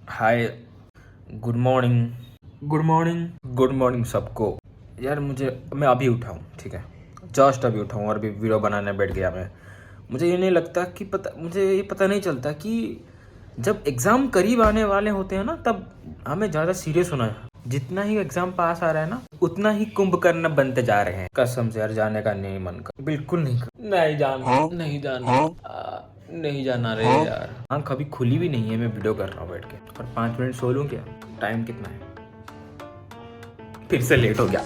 हाय, good morning, good morning, good morning सबको। यार मैं अभी उठा हूँ, ठीक है, जस्ट अभी उठा हूँ और अभी वीडियो बनाने बैठ गया मैं। मुझे ये नहीं लगता कि मुझे ये पता नहीं चलता कि जब एग्ज़ाम करीब आने वाले होते हैं ना, तब हमें ज़्यादा सीरियस होना है। जितना ही एग्ज़ाम पास आ रहा है ना, उतना ही कुंभकर्ण बनते जा रहे हैं। कसम से यार, जाने का नहीं मन कर, बिल्कुल नहीं कर, नहीं जाना, नहीं जाना, नहीं जाना रे यार। आँख अभी खुली भी नहीं है, मैं वीडियो कर रहा हूँ बैठ के, और 5 मिनट सो लूँ क्या? टाइम कितना है? फिर से लेट हो गया।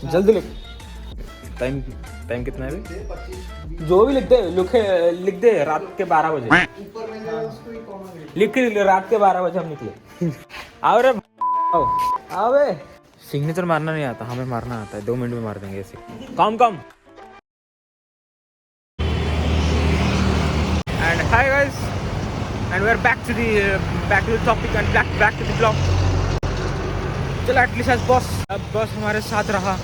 जल्दी लिख। टाइम कितना है अभी? जो भी लिख दे रात के 12 बजे लिख रात के 12 बजे हम निकले। आओ रे, आओ बे। सिग्नेचर मारना नहीं आता, हमें मारना आता है। 2 मिनट में मार देंगे ऐसे। Come and hi guys, and we are back to the topic and back to the blog. चलो, एटलीस्ट आज बॉस हमारे साथ रहा।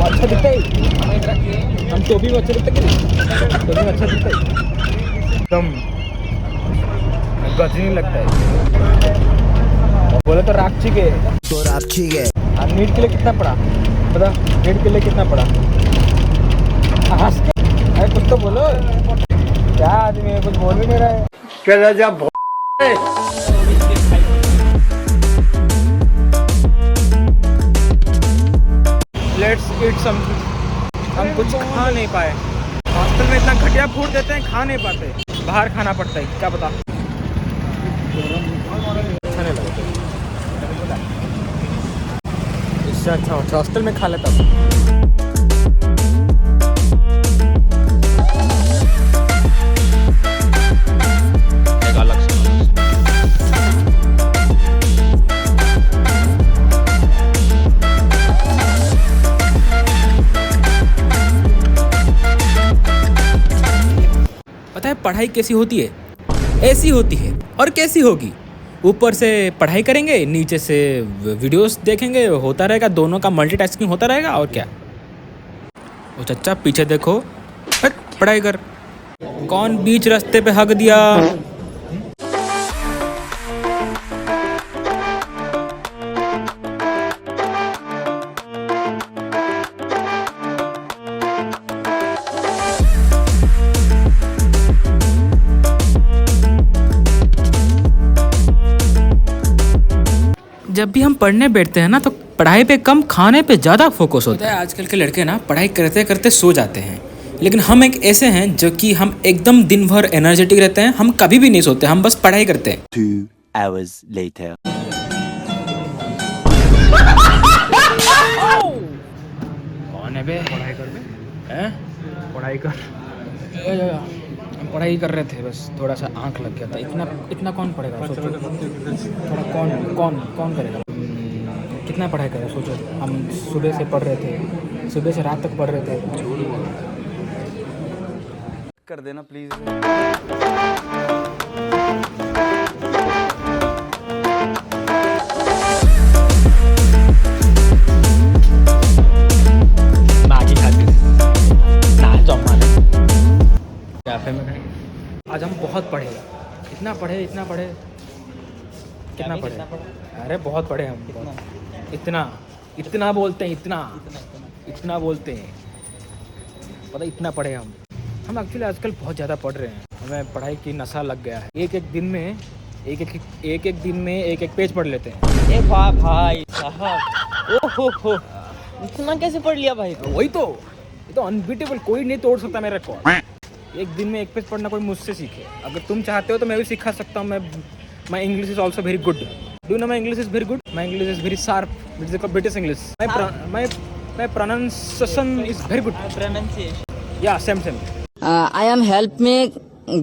अच्छा दिखता है, हम तो भी अच्छा दिखता है, तो भी अच्छा दिखता है, एकदम गजनी लगता है। बोले तो राक्षी के नीट के लिए कितना पड़ा बता? नीट के लिए कितना पड़ा? हंस के, अरे कुछ तो बोलो। क्या आदमी है, कुछ बोल भी नहीं रहा है। क्या जब लेट्स ईट समथिंग। हम कुछ खा नहीं पाए, हॉस्टल में इतना घटिया फूड देते हैं, खा नहीं पाते, बाहर खाना पड़ता है। क्या पता, अच्छा नहीं लगता। इससे अच्छा हॉस्टल में खा लेता हूँ। पता है पढ़ाई कैसी होती है? ऐसी होती है। और कैसी होगी? ऊपर से पढ़ाई करेंगे, नीचे से वीडियोस देखेंगे, होता रहेगा, दोनों का मल्टीटास्किंग होता रहेगा। और क्या? ओ चच्चा, पीछे देखो, पढ़ाई कर। कौन बीच रास्ते पे हक दिया? जब भी हम पढ़ने बैठते हैं ना, तो पढ़ाई पे कम, खाने पे ज़्यादा फोकस होता है। आजकल के लड़के ना पढ़ाई करते करते सो जाते हैं, लेकिन हम एक ऐसे हैं जो कि हम एकदम दिन भर एनर्जेटिक रहते हैं। हम कभी भी नहीं सोते, हम बस पढ़ाई करते हैं। 2 hours later. कौन है बे? पढ़ाई कर बे, हैं? पढ़ाई कर। हम पढ़ाई कर रहे थे, बस थोड़ा सा आंख लग गया था। इतना कौन पढ़ेगा? सोचो थोड़ा, कौन करेगा? कितना पढ़ाई करेगा? सोचो, हम सुबह से पढ़ रहे थे, सुबह से रात तक पढ़ रहे थे। कर देना प्लीज। मैगी खाते ना जमा कैफे में। आज हम बहुत पढ़े, इतना पढ़े कितना पढ़े? अरे बहुत पढ़े हम, इतना बोलते हैं, इतना बोलते हैं, पता, इतना पढ़े हम एक्चुअली आजकल बहुत ज़्यादा पढ़ रहे हैं। हमें पढ़ाई की नशा लग गया है। एक दिन में एक पेज पढ़ लेते हैं। ए भाई साहब, ओहो, इतना कैसे पढ़ लिया भाई? वही तो, ये तो अनबीटेबल, कोई नहीं तोड़ सकता मेरे को। एक दिन में एक पेज पढ़ना कोई मुझसे सीखे। अगर तुम चाहते हो तो मैं भी सिखा सकता हूँ। मैं English is also very good. Do you know my English is very good? My English is very sharp. It's called British English. My pronunciation is very good. Pronunciation. Yeah, same. I am help me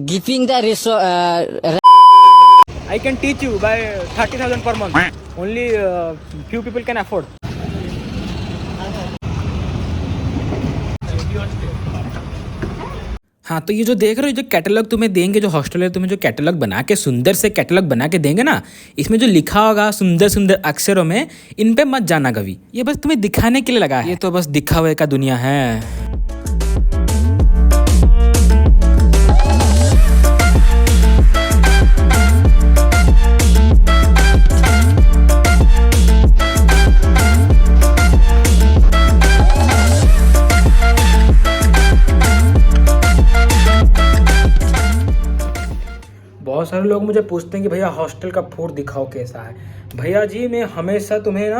giving the I can teach you by 30,000 per month. Only few people can afford. हाँ, तो ये जो देख रहे हो, जो catalogue तुम्हें देंगे, जो हॉस्टल है तुम्हें जो कैटलॉग बना के सुंदर से कैटलॉग बना के देंगे ना, इसमें जो लिखा होगा सुंदर सुंदर अक्षरों में, इन पे मत जाना कभी। ये बस तुम्हें दिखाने के लिए लगा है। ये तो बस दिखावे का दुनिया है। बहुत सारे लोग मुझे पूछते हैं कि भैया हॉस्टल का फूड दिखाओ कैसा है। भैया जी, मैं हमेशा तुम्हें ना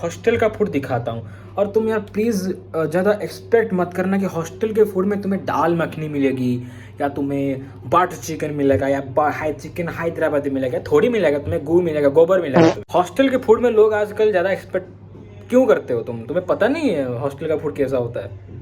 हॉस्टल का फूड दिखाता हूँ, और तुम यार प्लीज़ ज़्यादा एक्सपेक्ट मत करना कि हॉस्टल के फूड में तुम्हें दाल मखनी मिलेगी, या तुम्हें बटर चिकन मिलेगा, या चिकन हैदराबादी मिलेगा। थोड़ी मिलेगा, तुम्हें गू मिलेगा, गोबर मिलेगा। हॉस्टल के फूड में लोग आजकल ज़्यादा एक्सपेक्ट क्यों करते हो? तुम्हें पता नहीं है हॉस्टल का फूड कैसा होता है?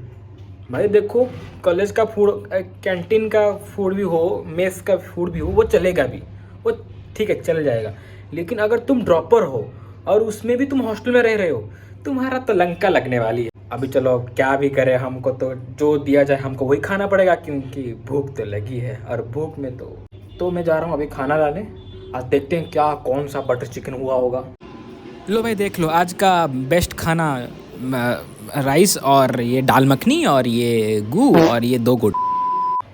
भाई देखो, कॉलेज का फूड, कैंटीन का फूड भी हो, मेस का फूड भी हो, वो चलेगा भी, वो ठीक है, चल जाएगा। लेकिन अगर तुम ड्रॉपर हो और उसमें भी तुम हॉस्टल में रह रहे हो, तुम्हारा तो लंका लगने वाली है। अभी चलो क्या भी करें, हमको तो जो दिया जाए हमको वही खाना पड़ेगा, क्योंकि भूख तो लगी है। और भूख में तो मैं जा रहा हूँ अभी खाना लाने। आज देखते हैं क्या कौन सा बटर चिकन हुआ होगा। लो भाई, देख लो आज का बेस्ट खाना, राइस और ये दाल मखनी और ये गू और ये 2 गुड़।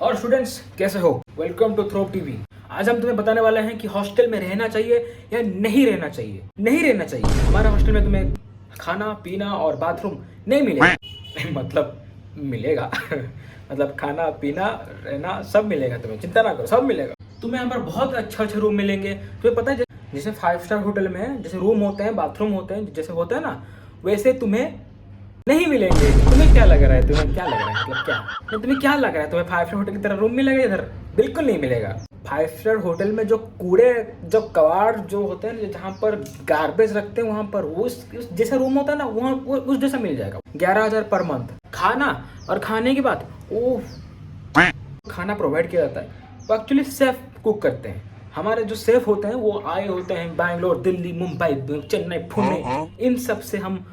और स्टूडेंट्स कैसे हो? वेलकम टू थ्रोप टीवी। आज हम तुम्हें बताने वाले हैं कि हॉस्टल में रहना चाहिए या नहीं रहना चाहिए। नहीं रहना चाहिए। हमारे हॉस्टल में तुम्हें खाना पीना और बाथरूम नहीं मिलेगा। मतलब मिलेगा। मतलब खाना पीना रहना सब मिलेगा, तुम्हें चिंता ना करो, सब मिलेगा। तुम्हें यहाँ पर बहुत अच्छे रूम मिलेंगे। तुम्हें पता है जैसे 5 स्टार होटल में जैसे रूम होते हैं, बाथरूम होते हैं, जैसे होता है ना, वैसे तुम्हें नहीं मिलेंगे। तुम्हें क्या लग रहा है? मतलब तुम्हें क्या लग रहा है? तुम्हें 5 स्टार होटल की तरह रूम मिलेगा इधर? बिल्कुल नहीं मिलेगा। 5 स्टार होटल में जो कूड़े, जो कबाड़ जो होते हैं, जहाँ पर गार्बेज रखते हैं, वहाँ पर उस जैसा रूम होता है ना, वहाँ उस जैसा मिल जाएगा। 11,000 पर मंथ। खाना और खाने की बात, खाना प्रोवाइड किया जाता है, वो एक्चुअली सेफ कुक करते हैं। हमारे जो सेफ होते हैं वो आए होते हैं बैंगलोर, दिल्ली, मुंबई, चेन्नई, पुणे, इन सब से हम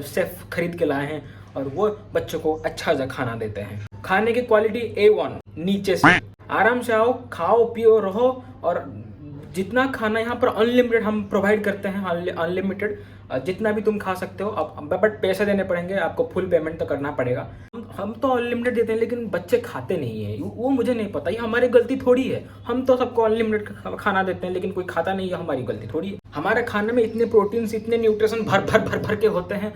सेफ खरीद के लाए हैं, और वो बच्चों को अच्छा सा खाना देते हैं। खाने की क्वालिटी A1, नीचे से। आराम से आओ, खाओ पियो रहो, और जितना खाना यहाँ पर अनलिमिटेड हम प्रोवाइड करते हैं। अनलिमिटेड जितना भी तुम खा सकते हो। अब बट पैसे देने पड़ेंगे आपको, फुल पेमेंट तो करना पड़ेगा। हम तो अनलिमिटेड देते हैं, लेकिन बच्चे खाते नहीं है। वो मुझे नहीं पता, ये हमारी गलती थोड़ी है। हम तो सबको अनलिमिटेड खाना देते हैं, लेकिन कोई खाता नहीं है, हमारी गलती थोड़ी है। हमारे खाने में इतने प्रोटीन्स, इतने न्यूट्रिशन भर के होते हैं।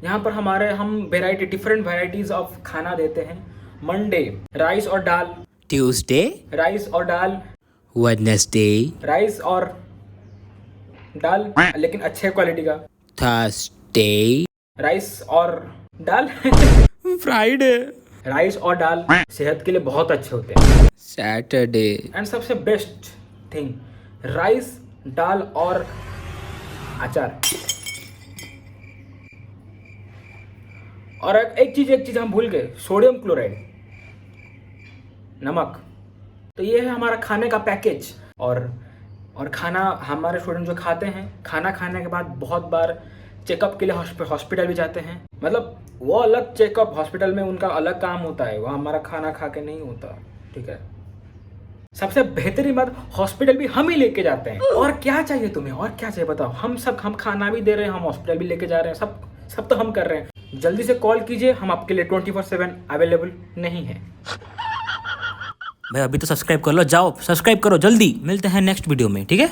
यहाँ पर हम डिफरेंट वेराइटीज ऑफ खाना देते हैं। मंडे राइस और दाल, ट्यूसडे राइस और दाल, वेडनेसडे राइस और दाल, लेकिन अच्छे क्वालिटी का। थर्सडे राइस और दाल। फ्राइडे राइस और दाल सेहत के लिए बहुत अच्छे होते हैं। सैटरडे एंड सबसे बेस्ट थिंग, राइस, दाल और अचार। और एक चीज हम भूल गए, सोडियम क्लोराइड, नमक। तो ये है हमारा खाने का पैकेज। और खाना हमारे स्टूडेंट जो खाते हैं, खाना खाने के बाद बहुत बार चेकअप के लिए हॉस्पिटल भी जाते हैं। मतलब वो अलग चेकअप, हॉस्पिटल में उनका अलग काम होता है, वो हमारा खाना खा के नहीं होता, ठीक है। सबसे बेहतरीन बात, हॉस्पिटल भी हम ही लेके जाते हैं। और क्या चाहिए तुम्हें, और क्या चाहिए बताओ? हम खाना भी दे रहे हैं, हम हॉस्पिटल भी लेके जा रहे हैं, सब तो हम कर रहे हैं। जल्दी से कॉल कीजिए, हम आपके लिए 24/7 अवेलेबल नहीं है। भाई अभी तो सब्सक्राइब कर लो, जाओ सब्सक्राइब करो जल्दी। मिलते हैं नेक्स्ट वीडियो में, ठीक है।